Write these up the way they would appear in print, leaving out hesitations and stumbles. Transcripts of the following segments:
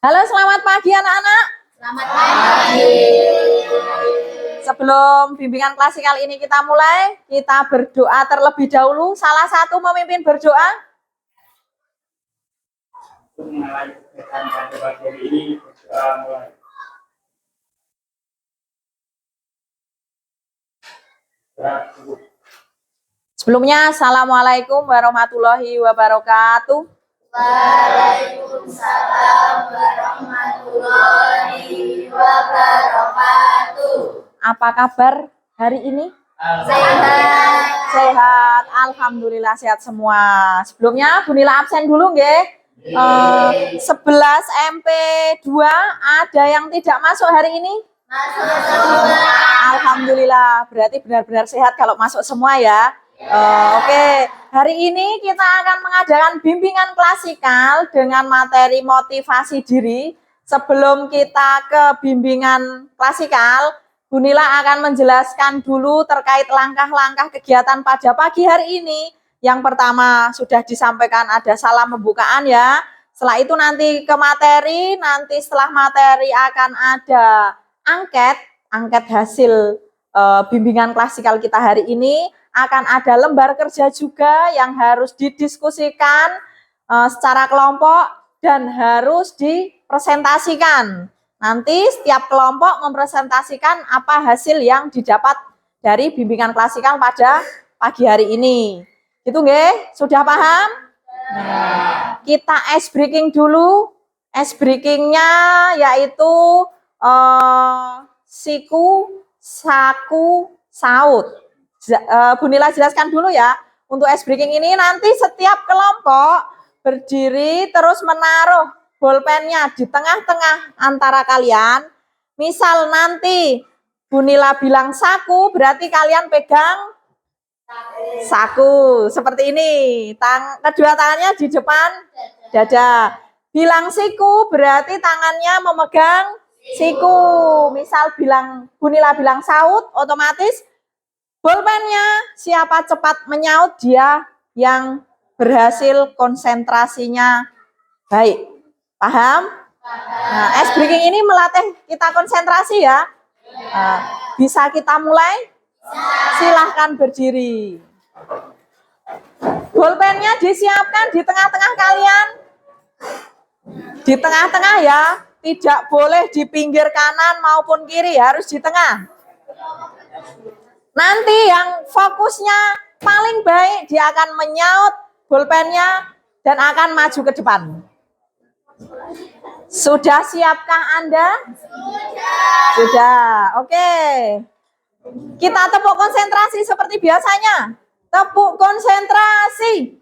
Halo, selamat pagi anak-anak. Selamat pagi. Sebelum bimbingan klasikal ini kita mulai, kita berdoa terlebih dahulu. Salah satu memimpin berdoa. Mengenai kegiatan pada pagi ini, berdoa mulai. Sebelumnya, Assalamualaikum warahmatullahi wabarakatuh. Waalaikumsalam warahmatullahi wabarakatuh. Apa kabar hari ini? Sehat. Sehat, alhamdulillah sehat semua. Sebelumnya Bu Nila absen dulu nggih. 11 MP2 ada yang tidak masuk hari ini? Masuk semua. Alhamdulillah, berarti benar-benar sehat kalau masuk semua ya. Oke, hari ini kita akan mengadakan bimbingan klasikal dengan materi motivasi diri. Sebelum kita ke bimbingan klasikal, Bu Nila akan menjelaskan dulu terkait langkah-langkah kegiatan pada pagi hari ini. Yang pertama sudah disampaikan ada salam pembukaan ya. Setelah itu nanti ke materi, nanti setelah materi akan ada angket hasil bimbingan klasikal kita hari ini. Akan ada lembar kerja juga yang harus didiskusikan secara kelompok dan harus dipresentasikan. Nanti setiap kelompok mempresentasikan apa hasil yang didapat dari bimbingan klasikal pada pagi hari ini. Gitu nggih? Sudah paham? Nah, kita ice breaking dulu. Ice breakingnya yaitu siku, saku, saut. Bu Nila jelaskan dulu ya. Untuk ice breaking ini nanti setiap kelompok berdiri terus menaruh bolpennya di tengah-tengah antara kalian. Misal nanti Bu Nila bilang saku, berarti kalian pegang saku. Seperti ini. Kedua tangannya di depan dada. Bilang siku, berarti tangannya memegang siku. Misal Bu Nila bilang saut, otomatis bolpennya siapa cepat menyaut dia yang berhasil konsentrasinya baik. Paham? Nah, ice breaking ini melatih kita konsentrasi ya. Bisa kita mulai? Silahkan berdiri. Bolpennya disiapkan di tengah-tengah kalian. Di tengah-tengah ya. Tidak boleh di pinggir kanan maupun kiri, harus di tengah. Nanti yang fokusnya paling baik, dia akan menyaut bolpennya dan akan maju ke depan. Sudah siapkah Anda? Sudah. Oke. Kita tepuk konsentrasi seperti biasanya. Tepuk konsentrasi.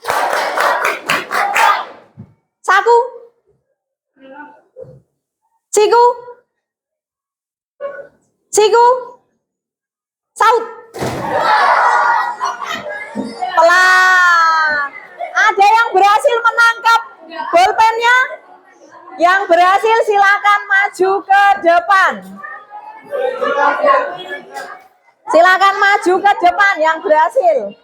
Saku. Siku. Siku. Saut. Pelan. Ada yang berhasil menangkap bolpennya? Yang berhasil silakan maju ke depan. Silakan maju ke depan yang berhasil.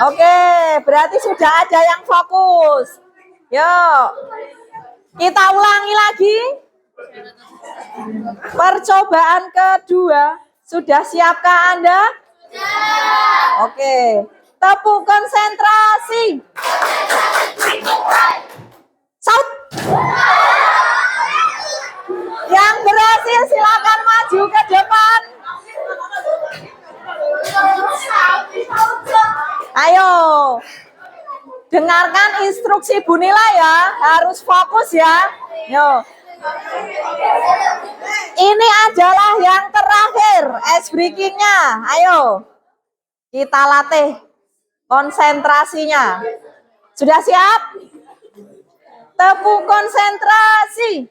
Oke, berarti sudah ada yang fokus. Yuk. Kita ulangi lagi. Percobaan kedua, sudah siapkah Anda? Oke, tepuk konsentrasi. Saut. Yang berhasil silakan maju ke depan. Ayo, dengarkan instruksi Bu Nila ya, harus fokus ya. Yo. Ini adalah yang terakhir ice breaking-nya. Ayo, kita latih konsentrasinya. Sudah siap? Tepuk konsentrasi.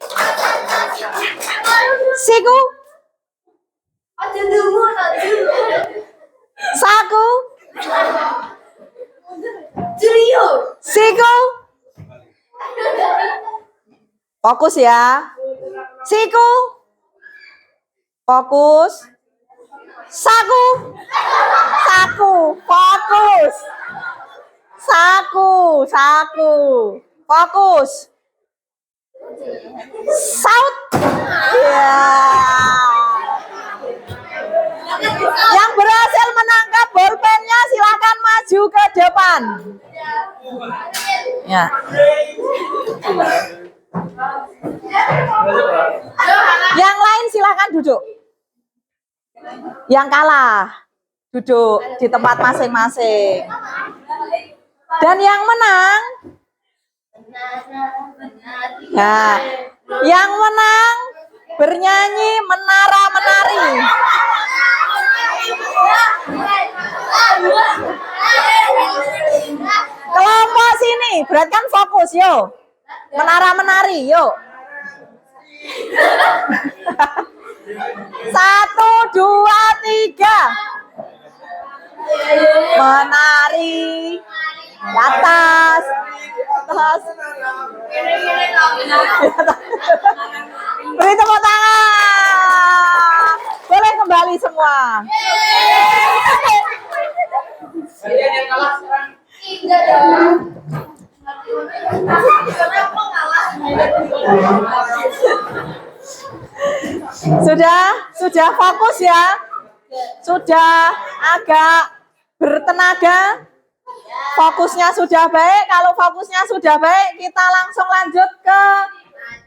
Siku. Saku. Siku. Fokus ya. Siku. Fokus. Saku. Saku. Fokus. Saku. Fokus. Saut. Ya. Yang berhasil menangkap bolpennya silakan maju ke depan. Ya. Yang lain silakan duduk. Yang kalah duduk di tempat masing-masing. Dan yang menang, nah, yang menang bernyanyi menara menari. Kelompok sini, berat kan fokus, yuk. Menara menari, yuk. 1, 2, 3. Menari di atas. Beri tepuk tangan. Boleh kembali semua. Sudah fokus ya? Sudah agak bertenaga? Fokusnya sudah baik. Kalau fokusnya sudah baik, kita langsung lanjut ke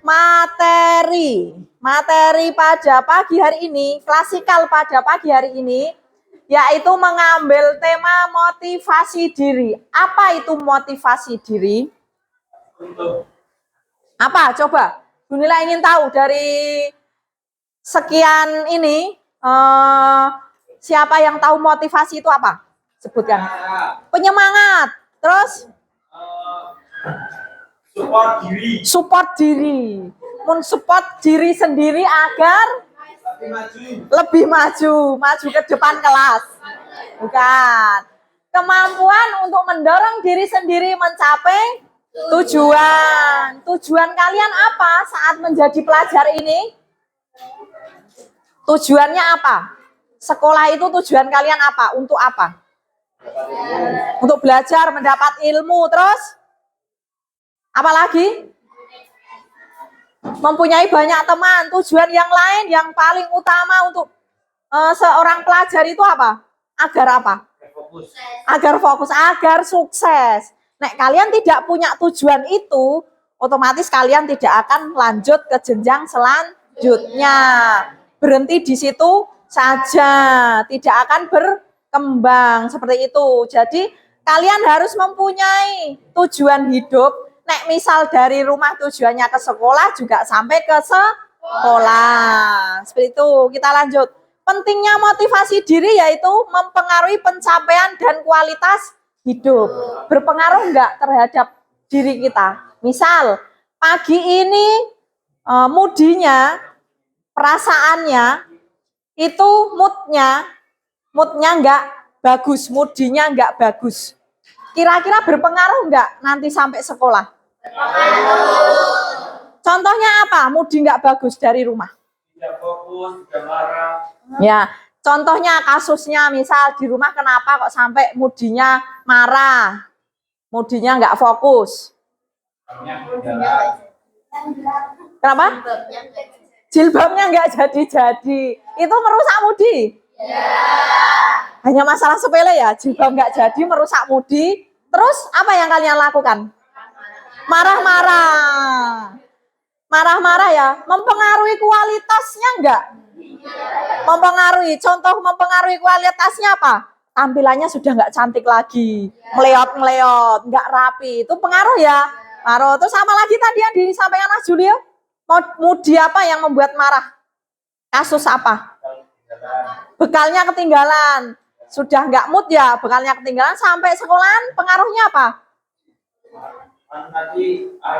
materi. Materi pada pagi hari ini, klasikal pada pagi hari ini, yaitu mengambil tema motivasi diri. Apa itu motivasi diri? Apa? Coba. Bunila ingin tahu dari sekian ini, siapa yang tahu motivasi itu apa? Sebutkan. Penyemangat. Terus? Support diri. Support diri. Men-support diri sendiri agar lebih maju ke depan kelas. Bukan. Kemampuan untuk mendorong diri sendiri mencapai tujuan. Tujuan kalian apa saat menjadi pelajar ini? Tujuannya apa? Sekolah itu tujuan kalian apa? Untuk apa? Untuk belajar, mendapat ilmu, terus apa lagi? Mempunyai banyak teman. Tujuan yang lain yang paling utama untuk seorang pelajar itu apa? Agar apa? Agar fokus, agar sukses. Nek kalian tidak punya tujuan itu, otomatis kalian tidak akan lanjut ke jenjang selanjutnya. Berhenti di situ saja, tidak akan berkembang seperti itu. Jadi kalian harus mempunyai tujuan hidup. Nek misal dari rumah tujuannya ke sekolah juga sampai ke sekolah. Seperti itu. Kita lanjut. Pentingnya motivasi diri yaitu mempengaruhi pencapaian dan kualitas hidup. Berpengaruh enggak terhadap diri kita? Misal pagi ini moodinya, perasaannya itu moodnya enggak bagus, moodinya enggak bagus. Kira-kira berpengaruh enggak nanti sampai sekolah? Contohnya apa? Moodi enggak bagus dari rumah. Tidak fokus, tidak marah. Ya, contohnya kasusnya misal di rumah kenapa kok sampai moodinya marah, moodinya enggak fokus. Kenapa? Jilbabnya enggak jadi-jadi. Itu merusak moodi. Hanya masalah sepele ya, jilbab enggak jadi merusak moodi. Terus apa yang kalian lakukan? Marah-marah. Marah-marah ya, mempengaruhi kualitasnya enggak? Mempengaruhi. Contoh mempengaruhi kualitasnya apa? Tampilannya sudah enggak cantik lagi, meleot-meleot, enggak rapi. Itu pengaruh ya. Pengaruh. Terus sama lagi tadi yang disampaikan Mas Julio, moodi apa yang membuat marah? Kasus apa? Bekalnya ketinggalan. Sudah enggak mood ya, bekalnya ketinggalan sampai sekolahan, pengaruhnya apa?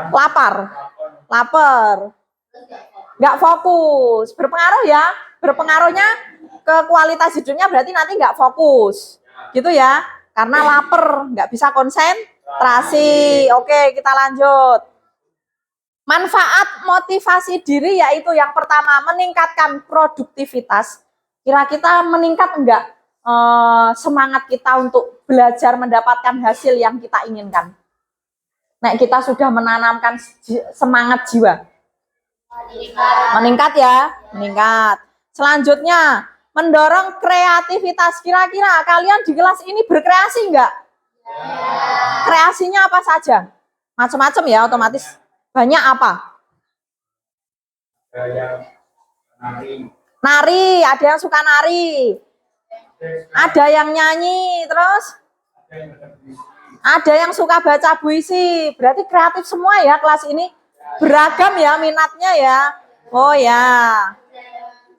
Lapar. Nggak fokus. Berpengaruh ya. Berpengaruhnya ke kualitas hidupnya berarti nanti nggak fokus. Gitu ya. Karena lapar, nggak bisa konsentrasi. Oke, kita lanjut. Manfaat motivasi diri yaitu yang pertama, meningkatkan produktivitas. Kira-kira meningkat enggak semangat kita untuk belajar mendapatkan hasil yang kita inginkan? Nek kita sudah menanamkan semangat jiwa. Meningkat ya, meningkat. Selanjutnya, mendorong kreativitas. Kira-kira kalian di kelas ini berkreasi enggak? Kreasinya apa saja? Macam-macam ya otomatis. Banyak apa? Gaya nari, Nari, ada yang suka nari. Ada yang nyanyi, terus ada yang suka baca puisi. Berarti kreatif semua ya kelas ini. Beragam ya minatnya ya. Oh ya.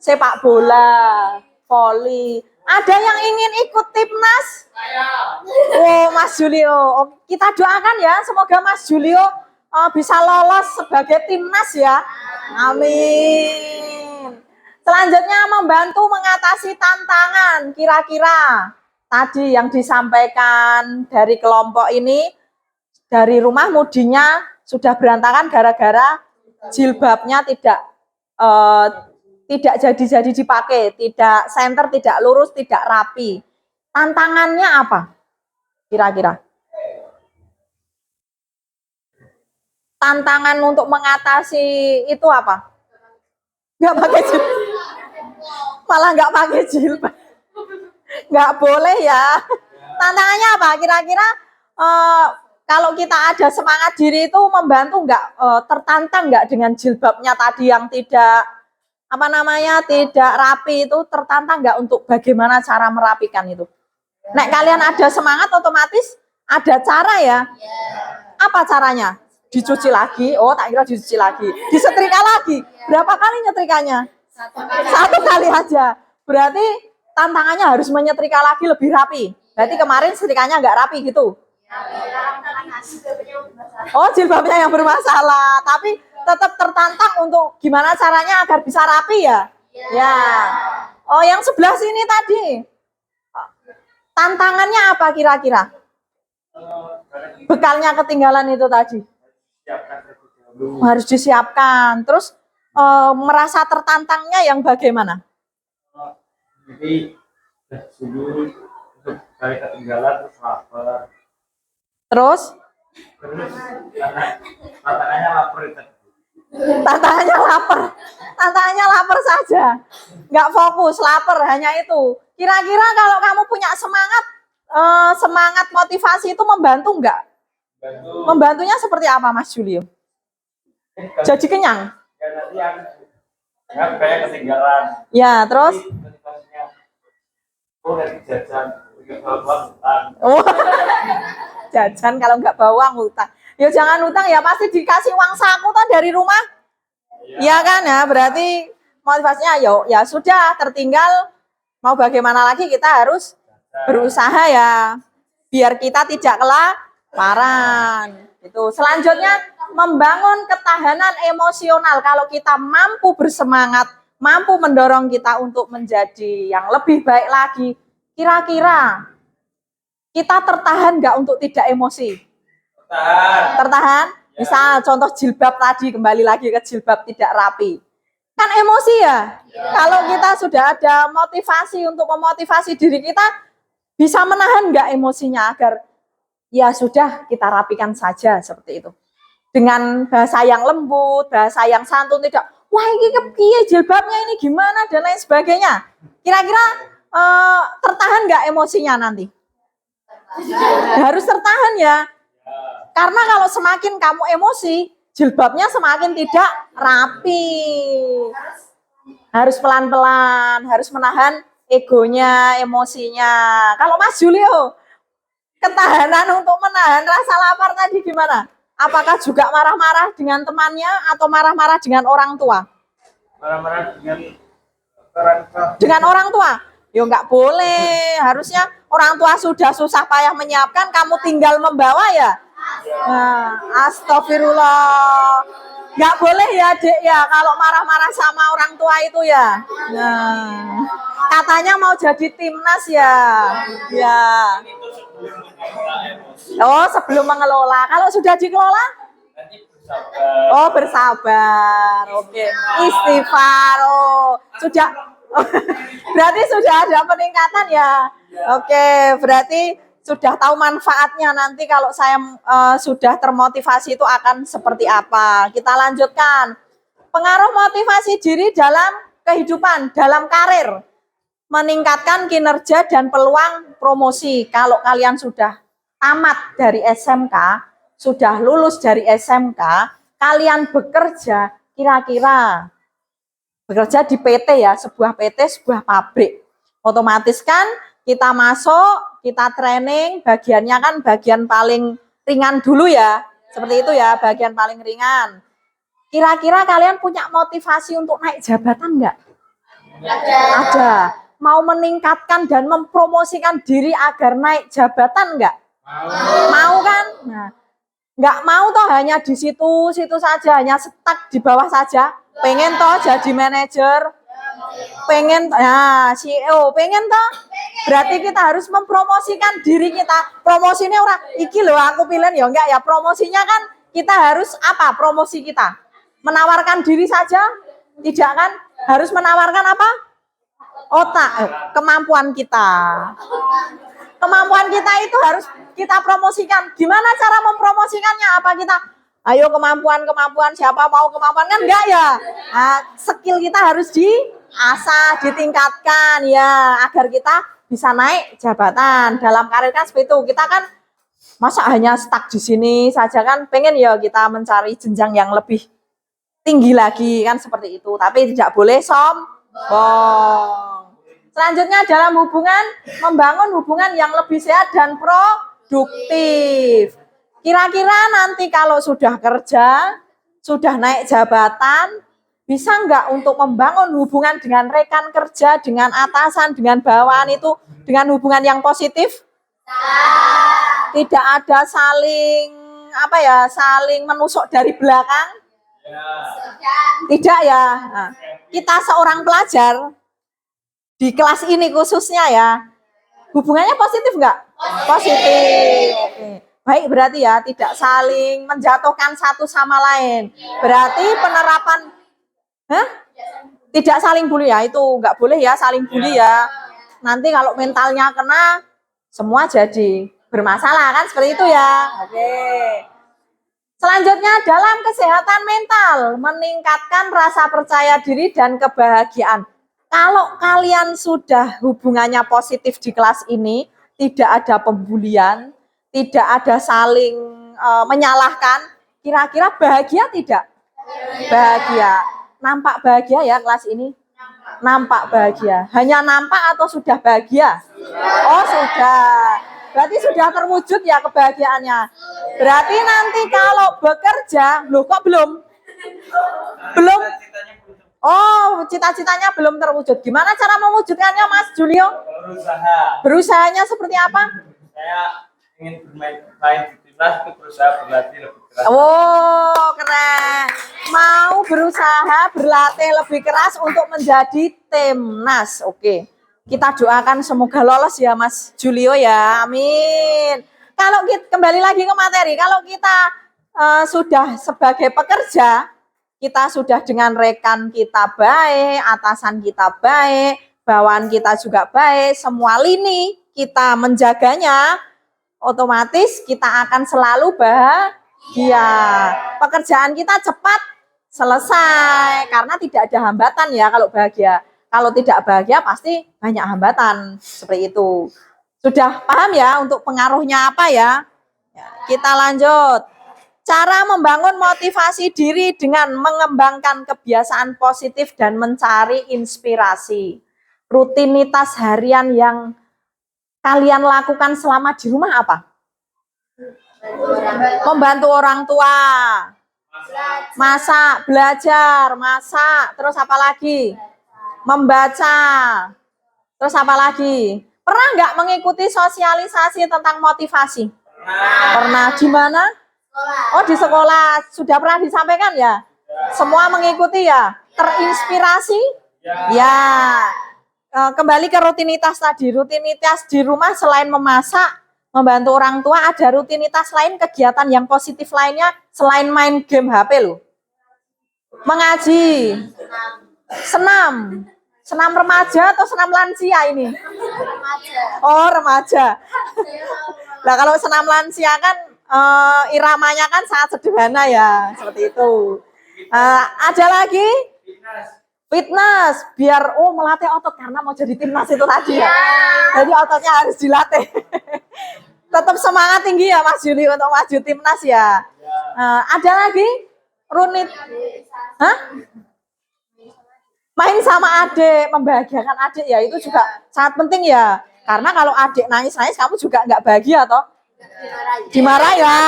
Sepak bola, voli. Ada yang ingin ikut timnas? Oh, Mas Julio. Oh, kita doakan ya, semoga Mas Julio bisa lolos sebagai timnas ya. Amin. Selanjutnya membantu mengatasi tantangan. Kira-kira tadi yang disampaikan dari kelompok ini, dari rumah mudinya sudah berantakan gara-gara jilbabnya tidak jadi dipakai, tidak senter, tidak lurus, tidak rapi. Tantangannya apa? Kira-kira? Tantangan untuk mengatasi itu apa? Nggak pakai jilbab. Malah nggak pakai jilbab. Nggak boleh ya. Tantangannya apa? Kira-kira kalau kita ada semangat diri itu membantu nggak, tertantang nggak dengan jilbabnya tadi yang tidak tidak rapi itu, tertantang nggak untuk bagaimana cara merapikan itu? Nek kalian ada semangat otomatis ada cara ya. Apa caranya? Dicuci lagi. Oh, tak kira dicuci lagi. Disetrika lagi. Berapa kali nyetrikanya? Satu kali aja. Berarti tantangannya harus menyetrika lagi lebih rapi. Berarti kemarin setrikanya nggak rapi gitu. Oh, jilbabnya yang bermasalah. Tapi tetap tertantang untuk gimana caranya agar bisa rapi ya? Ya. Oh, yang sebelah sini tadi. Tantangannya apa kira-kira? Bekalnya ketinggalan itu tadi. siapkan terlebih dahulu. Harus disiapkan. Terus merasa tertantangnya yang bagaimana? Jadi dulu untuk kali ketinggalan terus lapar. Terus Tantangannya lapar itu. tantangannya lapar saja, nggak fokus, lapar hanya itu. Kira-kira kalau kamu punya semangat motivasi itu membantu nggak? Membantunya seperti apa, Mas Julio? Jadi kenyang? Ya nanti yang kayak ketinggalan. Ya, terus? Motivasinya, oh nanti jajan, uang utang. Oh, jajan kalau nggak bawa uang utang. Ya jangan utang ya, pasti dikasih uang saku kan dari rumah. Iya kan ya, berarti motivasinya ya sudah, tertinggal mau bagaimana lagi, kita harus berusaha ya biar kita tidak kelaparan. Itu. Selanjutnya membangun ketahanan emosional. Kalau kita mampu bersemangat, mampu mendorong kita untuk menjadi yang lebih baik lagi, kira-kira kita tertahan nggak untuk tidak emosi? Tertahan? Misal contoh jilbab tadi, kembali lagi ke jilbab tidak rapi. Kan emosi ya? Kalau kita sudah ada motivasi untuk memotivasi diri kita, bisa menahan nggak emosinya agar ya sudah kita rapikan saja seperti itu. Dengan bahasa yang lembut, bahasa yang santun, tidak, wah ini kepiye jilbabnya ini gimana dan lain sebagainya. Kira-kira tertahan nggak emosinya nanti? Harus tertahan ya. Karena kalau semakin kamu emosi, jilbabnya semakin tidak rapi. Harus pelan-pelan, harus menahan egonya, emosinya. Kalau Mas Julio, ketahanan untuk menahan rasa lapar tadi gimana? Apakah juga marah-marah dengan temannya atau marah-marah dengan orang tua? Marah-marah dengan orang tua. Dengan orang tua? Ya nggak boleh. Harusnya orang tua sudah susah payah menyiapkan, kamu tinggal membawa ya. Nah, astagfirullah. Nggak boleh ya, Dek ya, kalau marah-marah sama orang tua itu ya. Nah, katanya mau jadi timnas ya. Ya. Oh, sebelum mengelola. Kalau sudah dikelola? Oh, bersabar. Oke. Istighfar. Oh, sudah. Berarti sudah ada peningkatan ya. Oke, berarti sudah tahu manfaatnya nanti kalau saya sudah termotivasi itu akan seperti apa. Kita lanjutkan. Pengaruh motivasi diri dalam kehidupan, dalam karir. Meningkatkan kinerja dan peluang promosi. Kalau kalian sudah tamat dari SMK, sudah lulus dari SMK, kalian bekerja kira-kira bekerja di PT ya, sebuah PT, sebuah pabrik. Otomatis kan kita masuk, kita training, bagiannya kan bagian paling ringan dulu ya. Seperti itu ya, bagian paling ringan. Kira-kira kalian punya motivasi untuk naik jabatan enggak? Ada. Mau meningkatkan dan mempromosikan diri agar naik jabatan enggak? Mau kan? Nah, enggak mau toh hanya di situ saja, hanya stuck di bawah saja. Pengen toh jadi manajer, pengen CEO, pengen toh. Berarti kita harus mempromosikan diri kita. Promosinya orang iki loh aku pilih ya enggak ya, promosinya kan kita harus apa? Promosi kita. Menawarkan diri saja? Tidak kan? Harus menawarkan apa? Otak, kemampuan kita. Kemampuan kita itu harus kita promosikan. Gimana cara mempromosikannya? Apa kita, ayo kemampuan, siapa mau kemampuan? Kan enggak ya? Nah, skill kita harus diasah, ditingkatkan ya, agar kita bisa naik jabatan. Dalam karir kan seperti itu. Kita kan masa hanya stuck di sini saja kan? Pengen ya kita mencari jenjang yang lebih tinggi lagi kan seperti itu, tapi tidak boleh sombong. Selanjutnya dalam hubungan, membangun hubungan yang lebih sehat dan produktif. Kira-kira nanti kalau sudah kerja, sudah naik jabatan, bisa enggak untuk membangun hubungan dengan rekan kerja, dengan atasan, dengan bawahan itu dengan hubungan yang positif? Tidak ada saling saling menusuk dari belakang. Tidak ya. Nah, kita seorang pelajar di kelas ini khususnya ya, hubungannya positif enggak? Positif. Oke. Baik, berarti ya tidak saling menjatuhkan satu sama lain. Berarti penerapan tidak saling bully ya, itu enggak boleh ya saling bully ya. Nanti kalau mentalnya kena semua jadi bermasalah kan seperti itu ya. Oke. Selanjutnya dalam kesehatan mental, meningkatkan rasa percaya diri dan kebahagiaan. Kalau kalian sudah hubungannya positif di kelas ini, tidak ada pembulian, tidak ada saling menyalahkan, kira-kira bahagia tidak? Bahagia. Nampak bahagia ya kelas ini? Nampak bahagia. Hanya nampak atau sudah bahagia? Oh sudah. Berarti sudah terwujud ya kebahagiaannya. Berarti nanti kalau bekerja, loh kok belum? Belum? Oh, cita-citanya belum terwujud. Gimana cara mewujudkannya, Mas Julio? Berusaha. Berusahanya seperti apa? Saya ingin bermain di timnas, itu berusaha berlatih lebih keras. Oh, keren. Mau berusaha berlatih lebih keras untuk menjadi timnas. Oke. Kita doakan semoga lolos ya Mas Julio ya. Amin. Kalau kita kembali lagi ke materi, kalau kita sudah sebagai pekerja, kita sudah dengan rekan kita baik, atasan kita baik, bawahan kita juga baik, semua lini kita menjaganya, otomatis kita akan selalu bahagia. Pekerjaan kita cepat selesai karena tidak ada hambatan ya kalau bahagia. Kalau tidak bahagia pasti banyak hambatan seperti itu. Sudah paham ya untuk pengaruhnya apa ya? Kita lanjut. Cara membangun motivasi diri dengan mengembangkan kebiasaan positif dan mencari inspirasi. Rutinitas harian yang kalian lakukan selama di rumah apa? Membantu orang tua. Masak, belajar, masak, terus apa lagi? Membaca. Terus apa lagi? Pernah nggak mengikuti sosialisasi tentang motivasi? Pernah. Di mana? Oh, di sekolah. Sudah pernah disampaikan ya? Semua mengikuti ya? Terinspirasi? Ya. Kembali ke rutinitas tadi. Rutinitas di rumah selain memasak, membantu orang tua, ada rutinitas lain, kegiatan yang positif lainnya selain main game HP loh. Mengaji. Senam. Senam remaja atau senam lansia ini? Remaja. Oh, remaja. Nah, kalau senam lansia kan iramanya kan sangat sederhana ya, seperti itu. Ada lagi? Fitness, biar melatih otot karena mau jadi timnas itu tadi ya. Jadi ototnya harus dilatih. Tetap semangat tinggi ya Mas Juli untuk maju timnas ya. Ada lagi? Runit. Hah? Main sama adik, membahagiakan adik ya, itu juga sangat penting ya. Karena kalau adik nangis-nangis kamu juga nggak bahagia toh. Dimarahin ya.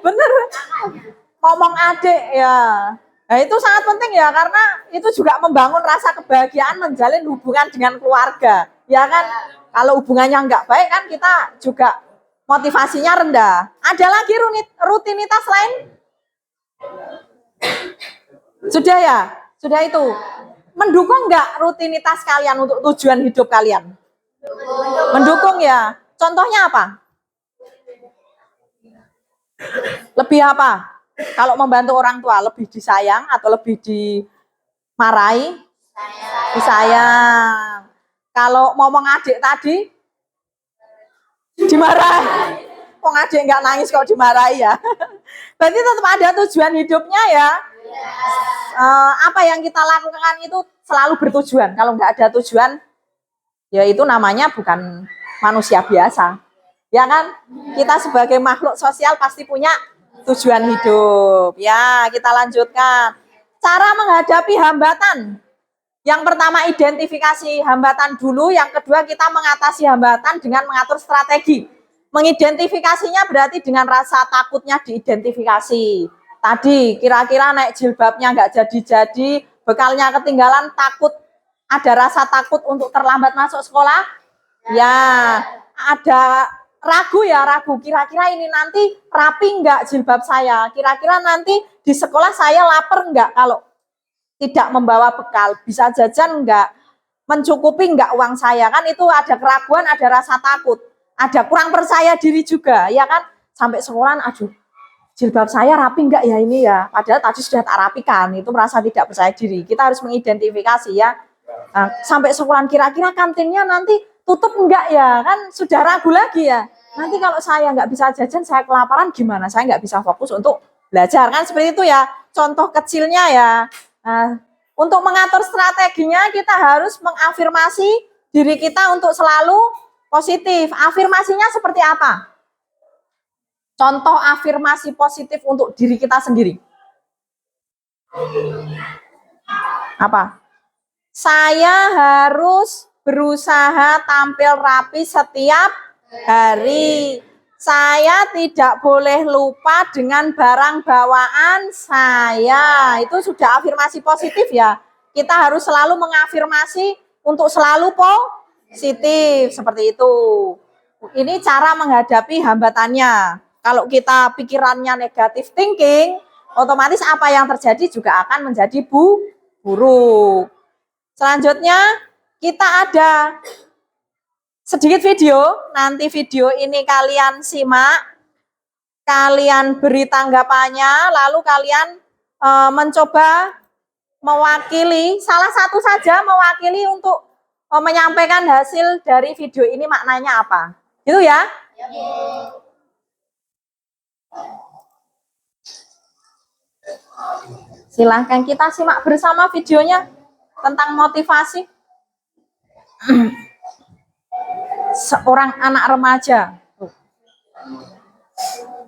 Bener. Ngomong adik ya. Nah itu sangat penting ya, karena itu juga membangun rasa kebahagiaan, menjalin hubungan dengan keluarga. Ya kan, kalau hubungannya nggak baik kan kita juga motivasinya rendah. Ada lagi rutinitas lain? Sudah ya? Sudah itu. Mendukung nggak rutinitas kalian untuk tujuan hidup kalian? Mendukung ya. Contohnya apa? Lebih apa? Kalau membantu orang tua, lebih disayang atau lebih dimarahi? Disayang. Kalau ngomong adik tadi, dimarahi. Kok adik nggak nangis kok dimarahi ya? Berarti tetap ada tujuan hidupnya ya. Apa yang kita lakukan itu selalu bertujuan. Kalau nggak ada tujuan, ya itu namanya bukan manusia biasa. Ya kan? Kita sebagai makhluk sosial pasti punya tujuan hidup. Ya, kita lanjutkan. Cara menghadapi hambatan. Yang pertama identifikasi hambatan dulu, yang kedua kita mengatasi hambatan dengan mengatur strategi. Mengidentifikasinya berarti dengan rasa takutnya diidentifikasi. Tadi kira-kira naik jilbabnya nggak jadi-jadi, bekalnya ketinggalan, takut, ada rasa takut untuk terlambat masuk sekolah. Ya, ada ragu ya, ragu kira-kira ini nanti rapi nggak jilbab saya, kira-kira nanti di sekolah saya lapar nggak kalau tidak membawa bekal, bisa jajan nggak, mencukupi nggak uang saya, kan itu ada keraguan, ada rasa takut, ada kurang percaya diri juga, ya kan, sampai sekolahan, aduh, jilbab saya rapi nggak ya ini ya, padahal tadi sudah tak rapikan, itu merasa tidak percaya diri. Kita harus mengidentifikasi ya, sampai sekolahan kira-kira kantinnya nanti tutup enggak ya, kan sudah ragu lagi ya, nanti kalau saya nggak bisa jajan, saya kelaparan gimana, saya nggak bisa fokus untuk belajar, kan seperti itu ya, contoh kecilnya ya. Nah, untuk mengatur strateginya kita harus mengafirmasi diri kita untuk selalu positif. Afirmasinya seperti apa? Contoh afirmasi positif untuk diri kita sendiri. Apa? Saya harus berusaha tampil rapi setiap hari. Saya tidak boleh lupa dengan barang bawaan saya. Itu sudah afirmasi positif ya. Kita harus selalu mengafirmasi untuk selalu positif. Seperti itu. Ini cara menghadapi hambatannya. Kalau kita pikirannya negatif thinking, otomatis apa yang terjadi juga akan menjadi buruk. Selanjutnya kita ada sedikit video, nanti video ini kalian simak, kalian beri tanggapannya, lalu kalian mencoba mewakili, salah satu saja mewakili untuk menyampaikan hasil dari video ini maknanya apa. Gitu ya? Silahkan kita simak bersama videonya tentang motivasi. Seorang anak remaja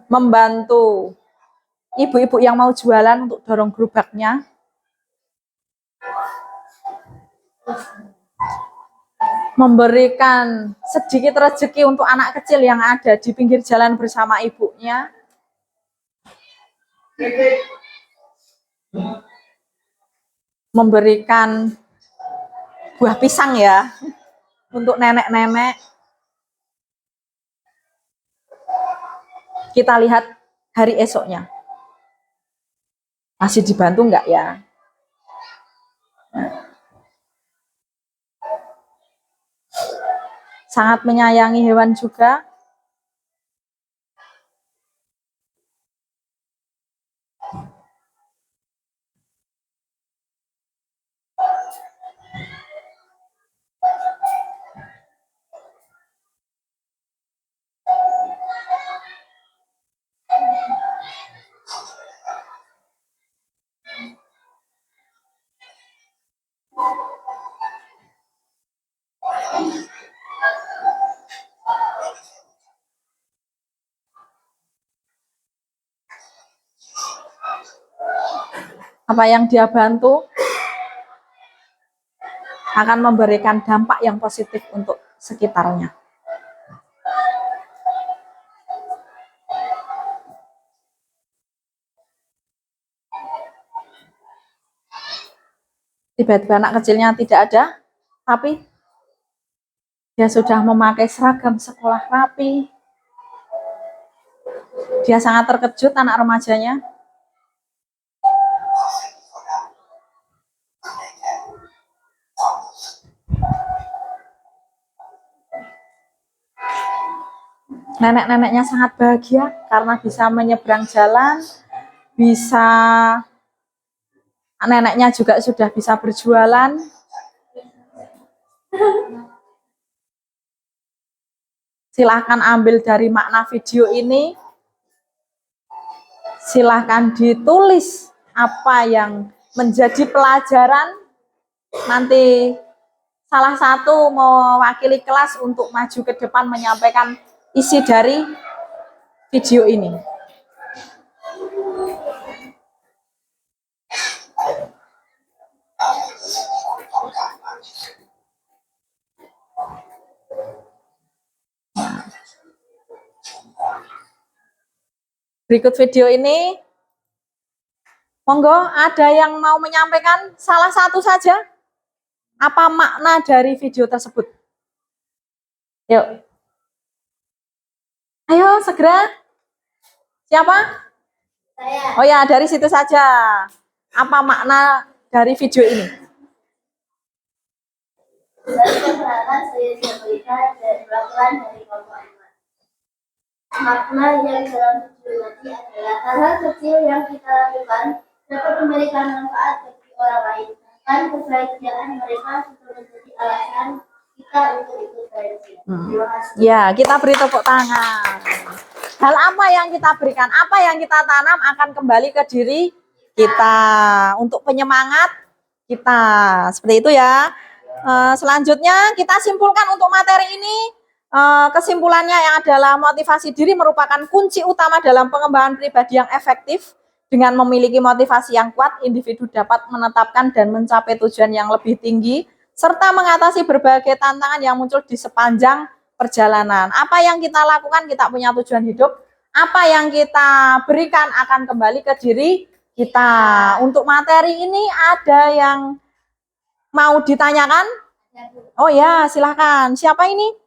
membantu ibu-ibu yang mau jualan untuk dorong gerobaknya. Memberikan sedikit rezeki untuk anak kecil yang ada di pinggir jalan bersama ibunya. Memberikan buah pisang ya untuk nenek-nenek. Kita lihat hari esoknya. Masih dibantu enggak ya? Sangat menyayangi hewan juga. apa yang dia bantu akan memberikan dampak yang positif untuk sekitarnya. Tiba-tiba anak kecilnya tidak ada, tapi dia sudah memakai seragam sekolah rapi. Dia sangat terkejut, anak remajanya. Nenek-neneknya sangat bahagia karena bisa menyeberang jalan, bisa neneknya juga sudah bisa berjualan. Silahkan ambil dari makna video ini. Silahkan ditulis apa yang menjadi pelajaran. Nanti salah satu mewakili kelas untuk maju ke depan menyampaikan isi dari video ini. Berikut video ini, monggo ada yang mau menyampaikan salah satu saja, apa makna dari video tersebut? Yuk. Ayo segera. Siapa? Saya. Oh ya, dari situ saja. Apa makna dari video ini? Perkenalkan, saya Sabrina dari perwakilan dari kelompok 4. Makna yang dalam video nanti adalah hal-hal kecil yang kita lakukan dapat memberikan manfaat bagi orang lain. Bahkan kebahagiaan mereka sudah menjadi alasan kita untuk ikut belajar. Terima kasih. Ya, kita beri tepuk tangan. Hal apa yang kita berikan, apa yang kita tanam akan kembali ke diri kita untuk penyemangat kita. Seperti itu ya. Selanjutnya kita simpulkan untuk materi ini. Kesimpulannya yang adalah motivasi diri merupakan kunci utama dalam pengembangan pribadi yang efektif. Dengan memiliki motivasi yang kuat, individu dapat menetapkan dan mencapai tujuan yang lebih tinggi, serta mengatasi berbagai tantangan yang muncul di sepanjang perjalanan. Apa yang kita lakukan, kita punya tujuan hidup. Apa yang kita berikan akan kembali ke diri kita. Untuk materi ini ada yang mau ditanyakan? Oh ya, silahkan. Siapa ini?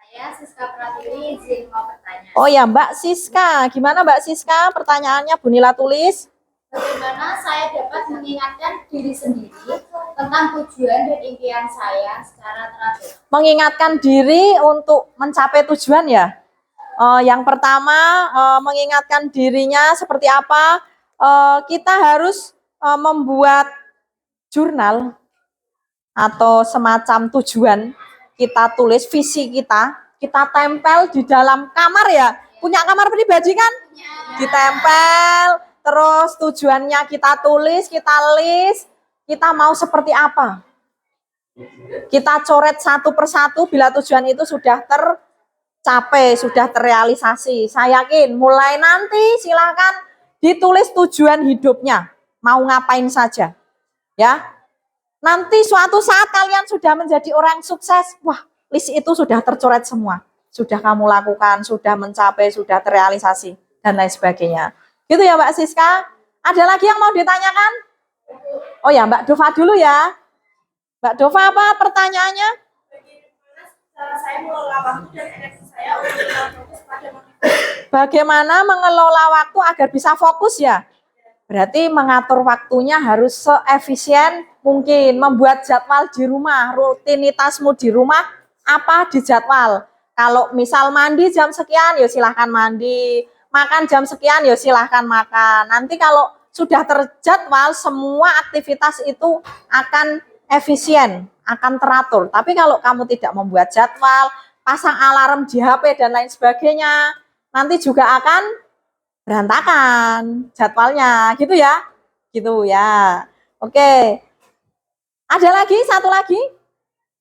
Saya Siska Pratiwi, izin mau bertanya. Oh ya, Mbak Siska. Gimana Mbak Siska? Pertanyaannya Bu Nila tulis. Bagaimana saya dapat mengingatkan diri sendiri tentang tujuan dan impian saya secara teratur? Mengingatkan diri untuk mencapai tujuan ya. Yang pertama, mengingatkan dirinya seperti apa? Kita harus membuat jurnal atau semacam tujuan. Kita tulis visi kita tempel di dalam kamar ya. Punya kamar pribadi kan? Ditempel, terus tujuannya kita tulis, kita list, kita mau seperti apa. Kita coret satu persatu bila tujuan itu sudah tercapai, sudah terrealisasi. Saya yakin mulai nanti silakan ditulis tujuan hidupnya. Mau ngapain saja. Ya. Nanti suatu saat kalian sudah menjadi orang sukses, wah list itu sudah tercoret semua. Sudah kamu lakukan, sudah mencapai, sudah terrealisasi, dan lain sebagainya. Gitu ya Mbak Siska. Ada lagi yang mau ditanyakan? Oh ya Mbak Dova dulu ya. Mbak Dova apa pertanyaannya? Bagaimana mengelola waktu agar bisa fokus ya? Berarti mengatur waktunya harus seefisien mungkin. Membuat jadwal di rumah, rutinitasmu di rumah apa di jadwal. Kalau misal mandi jam sekian ya silahkan mandi. Makan jam sekian ya silahkan makan. Nanti kalau sudah terjadwal semua aktivitas itu akan efisien, akan teratur. Tapi kalau kamu tidak membuat jadwal, pasang alarm di HP dan lain sebagainya, nanti juga akan berantakan jadwalnya, gitu ya. Gitu ya. Oke. Ada lagi, satu lagi?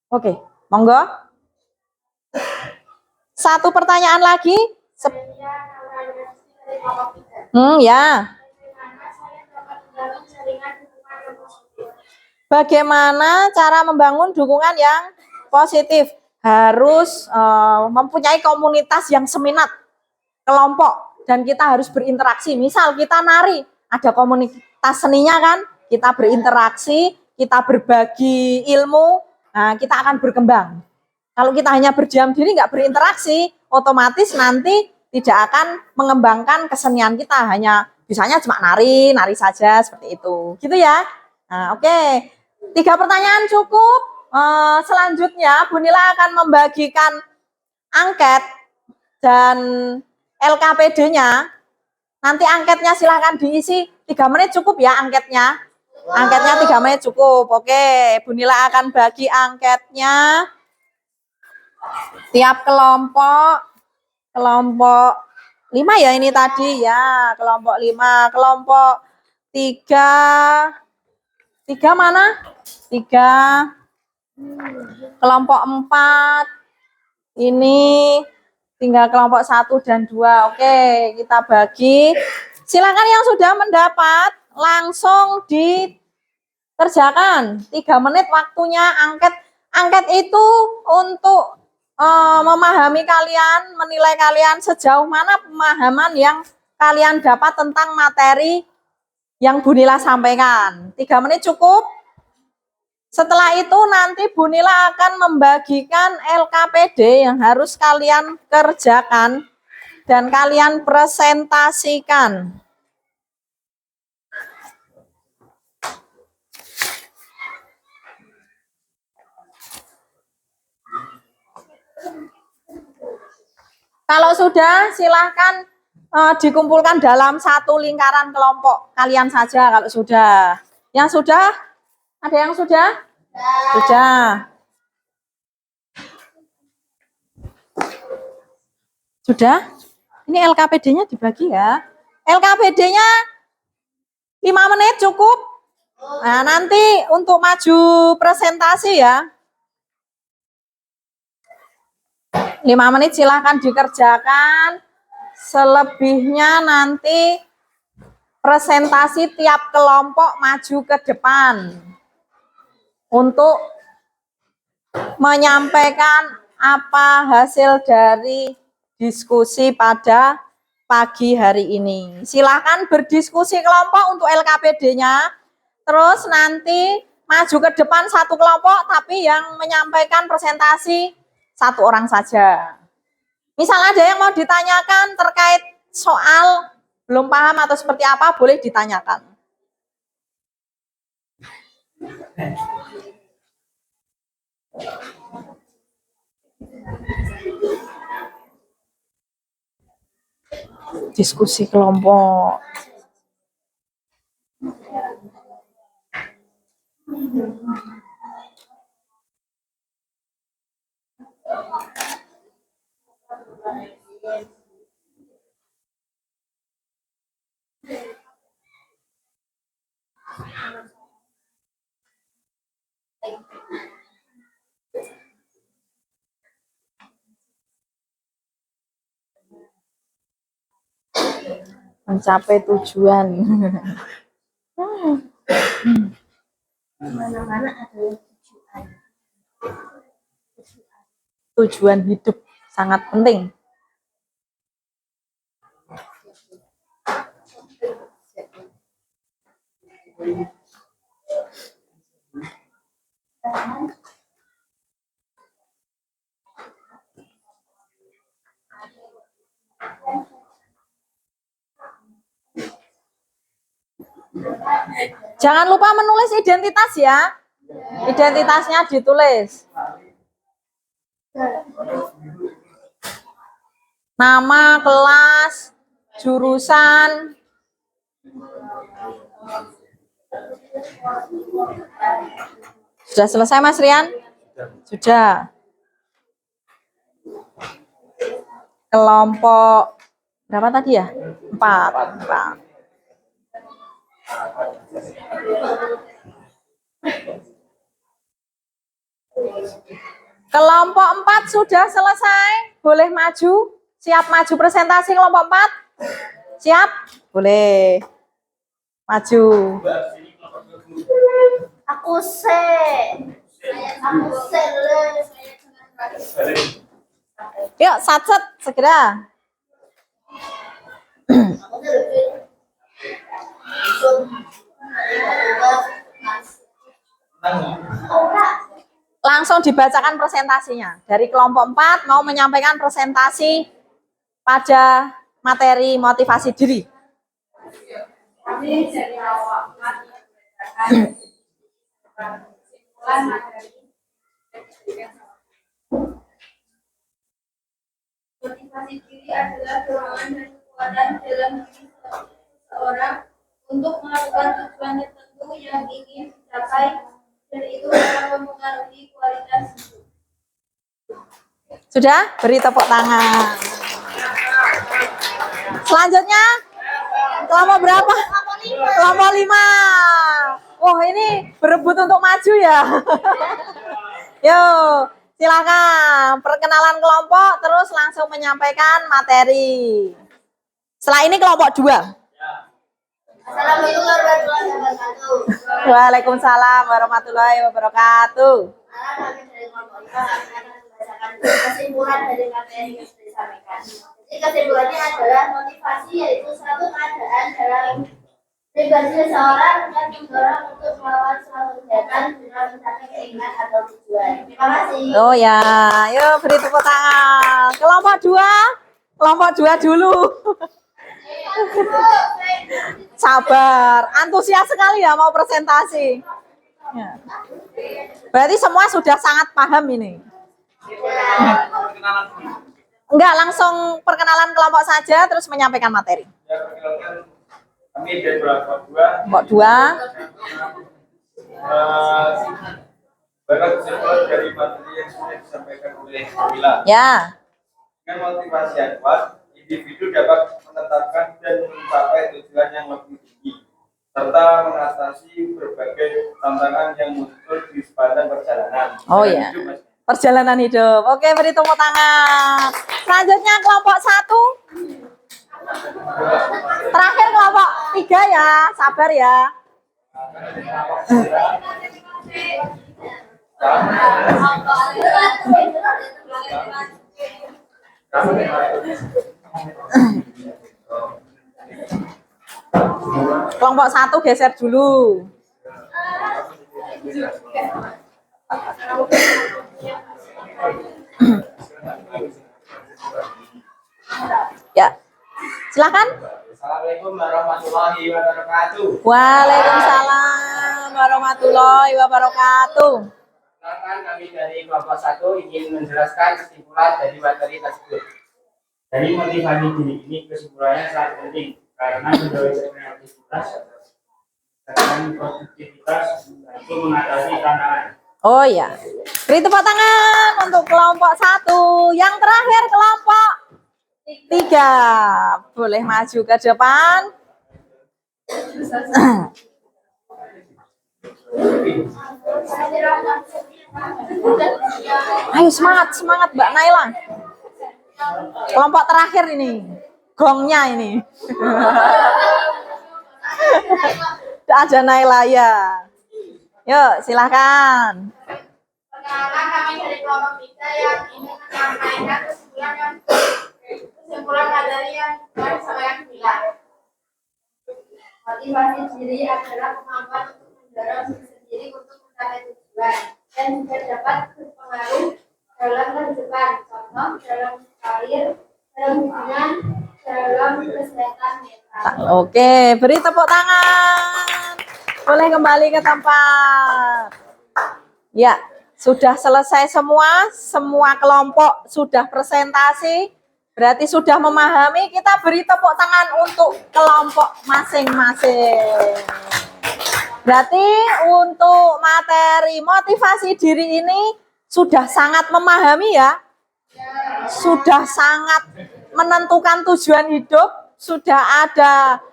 Oke, monggo. Satu pertanyaan lagi. Ya. Bagaimana cara membangun dukungan yang positif? Harus mempunyai komunitas yang seminat, kelompok, dan kita harus berinteraksi. Misal kita nari, ada komunitas seninya kan, kita berinteraksi, kita berbagi ilmu, nah kita akan berkembang. Kalau kita hanya berdiam diri, nggak berinteraksi, otomatis nanti tidak akan mengembangkan kesenian kita, hanya bisanya cuma nari saja seperti itu, gitu ya. Nah, oke. 3 pertanyaan cukup. Selanjutnya Bu Nila akan membagikan angket dan LKPD-nya. Nanti angketnya silahkan diisi 3 menit cukup ya angketnya. Angketnya 3 menit cukup. Oke, Bu Nila akan bagi angketnya. Tiap kelompok 5 ya ini tadi ya, kelompok 5, kelompok 3 mana? 3, kelompok 4, ini tinggal kelompok 1 dan 2. Oke, kita bagi. Silakan yang sudah mendapat langsung dikerjakan. 3 menit waktunya angket. Angket itu untuk memahami kalian, menilai kalian sejauh mana pemahaman yang kalian dapat tentang materi yang Bu Nila sampaikan. 3 menit cukup. Setelah itu nanti Bu Nila akan membagikan LKPD yang harus kalian kerjakan dan kalian presentasikan. Kalau sudah, silahkan dikumpulkan dalam satu lingkaran kelompok kalian saja kalau sudah. Yang sudah? Ada yang sudah? Sudah. Sudah? Ini LKPD-nya dibagi ya. LKPD-nya 5 menit cukup. Nah, nanti untuk maju presentasi ya. 5 menit silahkan dikerjakan. Selebihnya nanti presentasi tiap kelompok maju ke depan untuk menyampaikan apa hasil dari diskusi pada pagi hari ini. Silakan berdiskusi kelompok untuk LKPD-nya. Terus nanti maju ke depan satu kelompok, tapi yang menyampaikan presentasi 1 orang saja. Misal ada yang mau ditanyakan terkait soal belum paham atau seperti apa, boleh ditanyakan. Diskusi kelompok. Mencapai tujuan. Mana-mana ada tujuan. Tujuan hidup sangat penting. Jangan lupa menulis identitas ya. Identitasnya ditulis. Nama, kelas, jurusan. Sudah selesai Mas Rian? Sudah. Kelompok berapa tadi ya? 4. Kelompok 4 sudah selesai. Boleh maju? Siap maju presentasi kelompok 4? Siap? Boleh. Maju. Aku Aku C. Aku C dulu. Yuk, satset segera. Aku C dulu. Langsung dibacakan presentasinya. Dari kelompok 4 mau menyampaikan presentasi pada materi motivasi diri. Kami dari awal membacakan kesimpulan materi motivasi diri adalah dorongan dan kekuatan dalam diri seseorang untuk melakukan tujuan tertentu yang ingin dicapai, dan itu akan mempengaruhi kualitas hidup. Sudah? Beri tepuk tangan. Selanjutnya kelompok berapa? Kelompok 5. Wah, ini berebut untuk maju ya. Yuk, silakan perkenalan kelompok terus langsung menyampaikan materi. Setelah ini kelompok 2. Assalamualaikum warahmatullahi wabarakatuh. Waalaikumsalam warahmatullahi wabarakatuh. Kami dari kelompok 5 akan membacakan kesimpulan dari materi yang sudah disampaikan. Jadi kesimpulannya adalah motivasi yaitu suatu keadaan dalam pribadi seseorang yang mendorong untuk melakukan suatu kegiatan guna mencapai keinginan atau tujuan. Terima kasih. Oh ya, yuk beri tepuk tangan. Kelompok 2. Kelompok 2 dulu. Sabar, antusias sekali ya mau presentasi. Ya. Berarti semua sudah sangat paham ini. Enggak, langsung perkenalan kelompok saja terus menyampaikan materi. Ya, perkenalkan kami dari kelompok 2. Kelompok 2. Baru kesimpulan dari materi yang sudah disampaikan oleh Mila. Ya. Dengan motivasi yang kuat, individu dapat menetapkan dan mencapai tujuan yang lebih tinggi, serta mengatasi berbagai tantangan yang muncul di sepanjang perjalanan. Oh ya. Perjalanan hidup. Oke, beri tepuk tangan. Selanjutnya kelompok 1. Terakhir kelompok 3 ya. Sabar ya. Kelompok 1 geser dulu. Ya, silakan. Assalamualaikum warahmatullahi wabarakatuh. Waalaikumsalam warahmatullahi wabarakatuh. Perkenalkan, kami dari kelompok 1 ingin menjelaskan kesimpulan dari materi tersebut. Dari motivasi diri ini kesimpulannya sangat penting karena mendorong kreativitas dan produktivitas untuk mengatasi tantangan. Oh ya, beri tepuk tangan untuk kelompok 1. Yang terakhir kelompok 3. Boleh maju ke depan. Ayo semangat, semangat Mbak Naila. Kelompok terakhir ini, gongnya ini. Ada Naila ya. Yuk, silahkan. Perkenalkan, kami dari kelompok 3 yang ingin menyampaikan kesimpulan materi yang telah disampaikan Mila. Motivasi diri adalah kemampuan untuk mendorong diri sendiri untuk mencapai tujuan dan juga dapat berpengaruh dalam kehidupan, contoh dalam karir, dalam hubungan, dalam kesehatan mental. Oke, beri tepuk tangan. Boleh kembali ke tempat. Ya, sudah selesai semua kelompok sudah presentasi. Berarti sudah memahami, kita beri tepuk tangan untuk kelompok masing-masing. Berarti untuk materi motivasi diri ini sudah sangat memahami ya. Sudah sangat menentukan tujuan hidup, sudah ada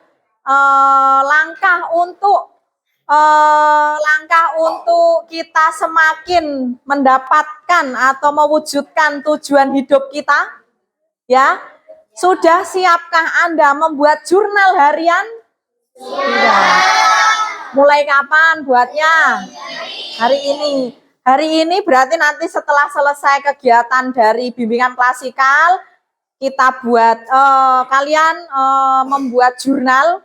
langkah untuk kita semakin mendapatkan atau mewujudkan tujuan hidup kita. Ya, sudah siapkah Anda membuat jurnal harian? Tidak. Mulai kapan buatnya? Hari ini. Hari ini berarti nanti setelah selesai kegiatan dari bimbingan klasikal, kita buat, kalian membuat jurnal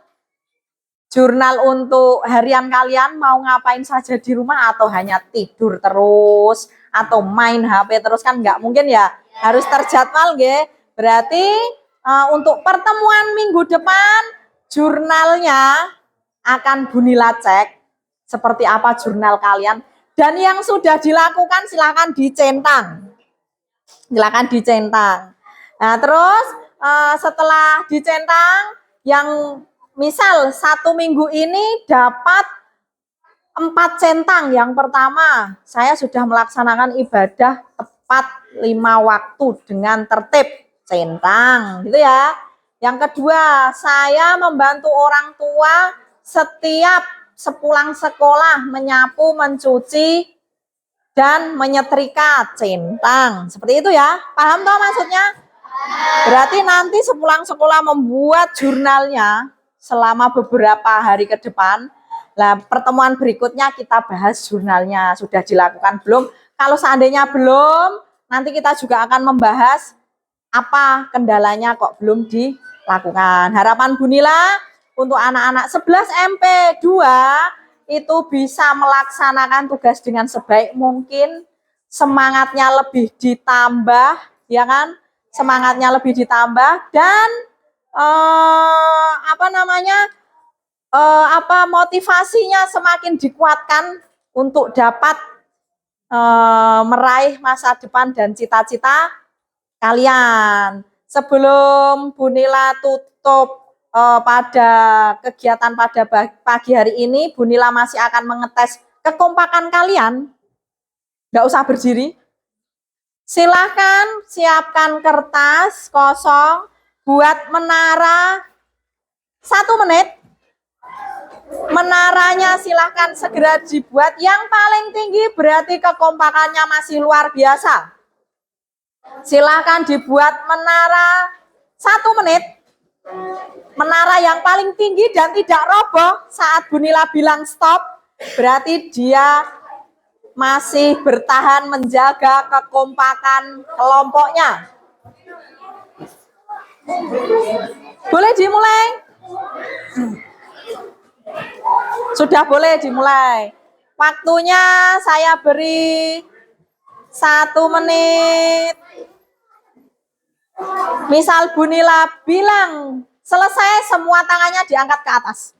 untuk harian kalian mau ngapain saja di rumah, atau hanya tidur terus atau main HP terus, kan nggak mungkin ya, harus terjadwal nggih. Berarti untuk pertemuan minggu depan jurnalnya akan Bu Nila cek seperti apa jurnal kalian, dan yang sudah dilakukan silakan dicentang. Silakan dicentang. Nah, terus setelah dicentang, yang misal 1 minggu ini dapat 4 centang. Yang pertama, saya sudah melaksanakan ibadah tepat 5 waktu dengan tertib, centang, gitu ya. Yang kedua, saya membantu orang tua setiap sepulang sekolah menyapu, mencuci, dan menyetrika, centang. Seperti itu ya. Paham toh maksudnya? Berarti nanti sepulang sekolah membuat jurnalnya selama beberapa hari ke depan. Nah, pertemuan berikutnya kita bahas jurnalnya sudah dilakukan belum. Kalau seandainya belum, nanti kita juga akan membahas apa kendalanya kok belum dilakukan. Harapan Bu Nila untuk anak-anak 11 MP2 itu bisa melaksanakan tugas dengan sebaik mungkin, semangatnya lebih ditambah, ya kan? Semangatnya lebih ditambah, dan motivasinya semakin dikuatkan untuk dapat meraih masa depan dan cita-cita kalian. Sebelum Bu Nila tutup pada kegiatan pada pagi hari ini, Bu Nila masih akan mengetes kekompakan kalian. Nggak usah berdiri. Silahkan siapkan kertas kosong, buat menara 1 menit. Menaranya silahkan segera dibuat. Yang paling tinggi berarti kekompakannya masih luar biasa. Silahkan dibuat menara 1 menit. Menara yang paling tinggi dan tidak roboh saat Bu Nila bilang stop, berarti dia masih bertahan menjaga kekompakan kelompoknya. Boleh dimulai? Sudah boleh dimulai. Waktunya saya beri 1 menit. Misal Bu Nila bilang selesai, semua tangannya diangkat ke atas.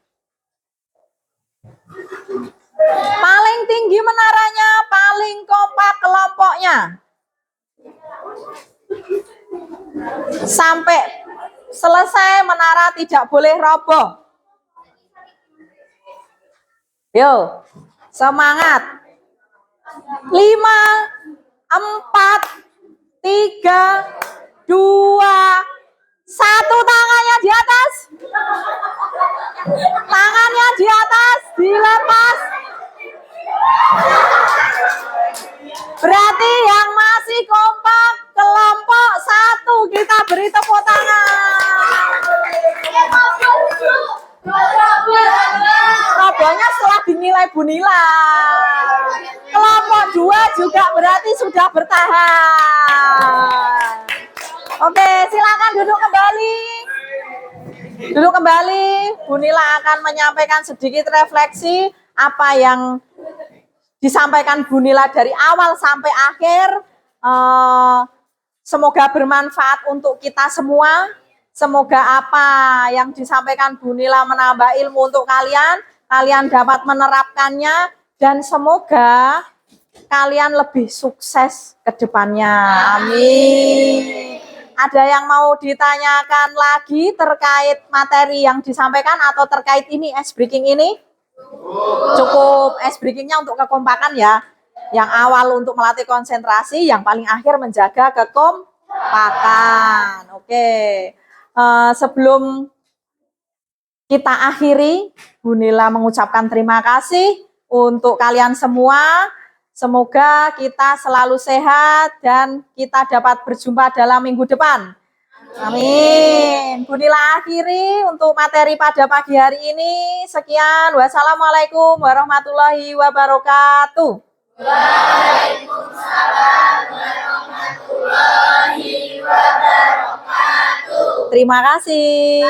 Paling tinggi menaranya, paling kompak kelompoknya. Sampai selesai menara tidak boleh roboh. Yo, semangat. 5, 4, 3, 2, 1, tangannya di atas. Tangannya di atas, dilepas. Berarti yang masih kompak kelompok 1, kita beri tepuk tangan. Robohnya setelah dinilai Bu Nila. Kelompok 2 juga berarti sudah bertahan. Oke, silakan duduk kembali. Duduk kembali. Bu Nila akan menyampaikan sedikit refleksi apa yang disampaikan Bu Nila dari awal sampai akhir. Semoga bermanfaat untuk kita semua. Semoga apa yang disampaikan Bu Nila menambah ilmu untuk kalian. Kalian dapat menerapkannya, dan semoga kalian lebih sukses ke depannya. Amin. Ada yang mau ditanyakan lagi terkait materi yang disampaikan atau terkait ini, ice breaking ini? Cukup ice breakingnya untuk kekompakan ya. Yang awal untuk melatih konsentrasi, yang paling akhir menjaga kekompakan. Oke. Sebelum kita akhiri, Bu Nila mengucapkan terima kasih untuk kalian semua. Semoga kita selalu sehat dan kita dapat berjumpa dalam minggu depan. Amin. Bunila akhiri untuk materi pada pagi hari ini. Sekian. Wassalamualaikum warahmatullahi wabarakatuh. Waalaikumsalam warahmatullahi wabarakatuh. Terima kasih.